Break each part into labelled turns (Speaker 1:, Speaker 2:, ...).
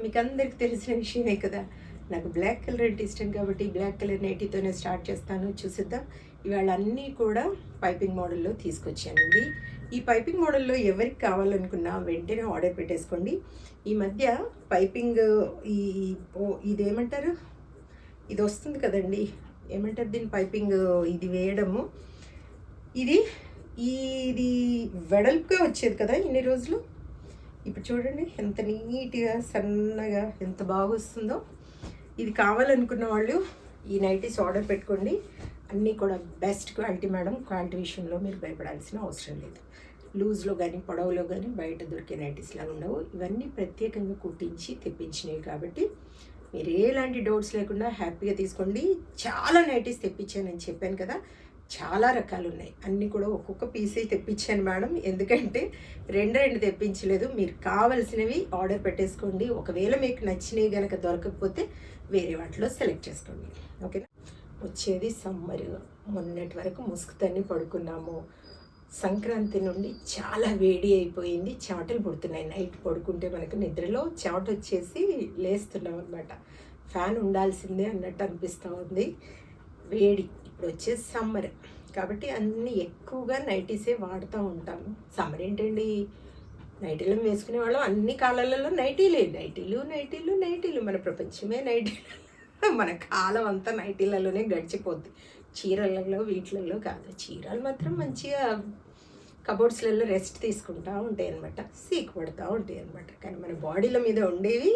Speaker 1: మీకు అందరికీ తెలిసిన విషయమే కదా, నాకు బ్లాక్ కలర్ అంటే ఇష్టం కాబట్టి బ్లాక్ కలర్ నైటీతోనే స్టార్ట్ చేస్తాను. చూసిద్దాం. ఇవాళ అన్నీ కూడా పైపింగ్ మోడల్లో తీసుకొచ్చానండి. ఈ పైపింగ్ మోడల్లో ఎవరికి కావాలనుకున్నా వెంటనే ఆర్డర్ పెట్టేసుకోండి. ఈ మధ్య పైపింగ్ ఇదేమంటారు, ఇది వస్తుంది కదండి, ఏమంటారు దీని పైపింగ్ ఇది వేయడము, ఇది వెడల్పుగా వచ్చేది కదా ఇన్ని రోజులు. ఇప్పుడు చూడండి ఎంత నీట్గా సన్నగా ఎంత బాగా వస్తుందో. ఇది కావాలనుకున్న వాళ్ళు ఈ నైటీస్ ఆర్డర్ పెట్టుకోండి. అన్నీ కూడా బెస్ట్ క్వాలిటీ మేడం. క్వాలిటీ విషయంలో మీరు భయపడాల్సిన అవసరం లేదు. లూజ్లో కానీ పొడవులో కానీ బయట దొరికే నైటీస్ లాగా ఉండవు. ఇవన్నీ ప్రత్యేకంగా కుట్టించి తెప్పించినవి కాబట్టి మీరు ఎలాంటి డౌట్స్ లేకుండా హ్యాపీగా తీసుకోండి. చాలా నైటీస్ తెప్పించానని చెప్పాను కదా, చాలా రకాలు ఉన్నాయి. అన్నీ కూడా ఒక్కొక్క పీసే తెప్పించాను మేడం. ఎందుకంటే రెండు తెప్పించలేదు. మీరు కావాల్సినవి ఆర్డర్ పెట్టేసుకోండి. ఒకవేళ మీకు నచ్చినవి కనుక దొరకకపోతే వేరే వాటిలో సెలెక్ట్ చేసుకోండి. ఓకేనా. వచ్చేది సమ్మర్. మొన్నటి వరకు ముసుగుతన్ని పడుకున్నాము. సంక్రాంతి నుండి చాలా వేడి అయిపోయింది. చెమటలు పుడుతున్నాయి. నైట్ పడుకుంటే మనకు నిద్రలో చెమట వచ్చేసి లేస్తున్నాం అనమాట. ఫ్యాన్ ఉండాల్సిందే అన్నట్టు అనిపిస్తూ ఉంది. వేడి. ఇప్పుడు వచ్చేసి సమ్మర్ కాబట్టి అన్నీ ఎక్కువగా నైటీసే వాడుతూ ఉంటాము. సమ్మర్ ఏంటండి, నైటీలు వేసుకునే వాళ్ళం అన్ని కాలాలలో నైటీలు. మన ప్రపంచమే నైటీలు. మన కాలం అంతా నైటీలలోనే గడిచిపోద్ది. చీరలలో వీటిలలో కాదు. చీరలు మాత్రం మంచిగా కబోర్డ్స్లలో రెస్ట్ తీసుకుంటూ ఉంటాయి అన్నమాట, సీక్ పడుతూ ఉంటాయి అన్నమాట. కానీ మన బాడీల మీద ఉండేవి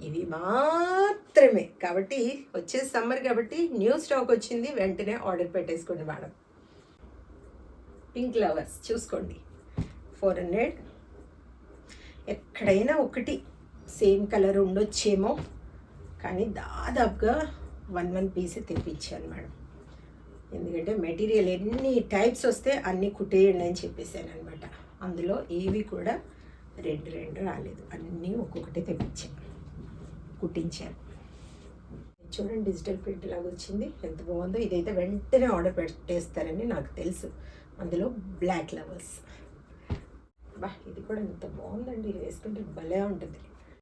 Speaker 1: ఇవి మాత్రమే. కాబట్టి వచ్చే సమ్మర్ కాబట్టి న్యూ స్టాక్ వచ్చింది. వెంటనే ఆర్డర్ పెట్టేసుకోండి మేడం. పింక్ లవర్స్ చూసుకోండి, 400. ఎక్కడైనా ఒకటి సేమ్ కలర్ ఉండొచ్చేమో, కానీ దాదాపుగా 1 పీస్ తెప్పించాను మేడం. ఎందుకంటే మెటీరియల్ ఎన్ని టైప్స్ వస్తే అన్నీ కుట్టేయండి అని చెప్పేసాను అనమాట. అందులో ఏవి కూడా రెండు రాలేదు. అన్నీ ఒక్కొక్కటి తెప్పించాను, కుట్టించాను. చూడండి డిజిటల్ ప్రింట్ లాగా వచ్చింది, ఎంత బాగుందో. ఇదైతే వెంటనే ఆర్డర్ పెట్టేస్తారని నాకు తెలుసు. అందులో బ్లాక్ లవర్స్. ఇది కూడా ఎంత బాగుందండి. ఇది వేసుకుంటే భలే ఉంటుంది.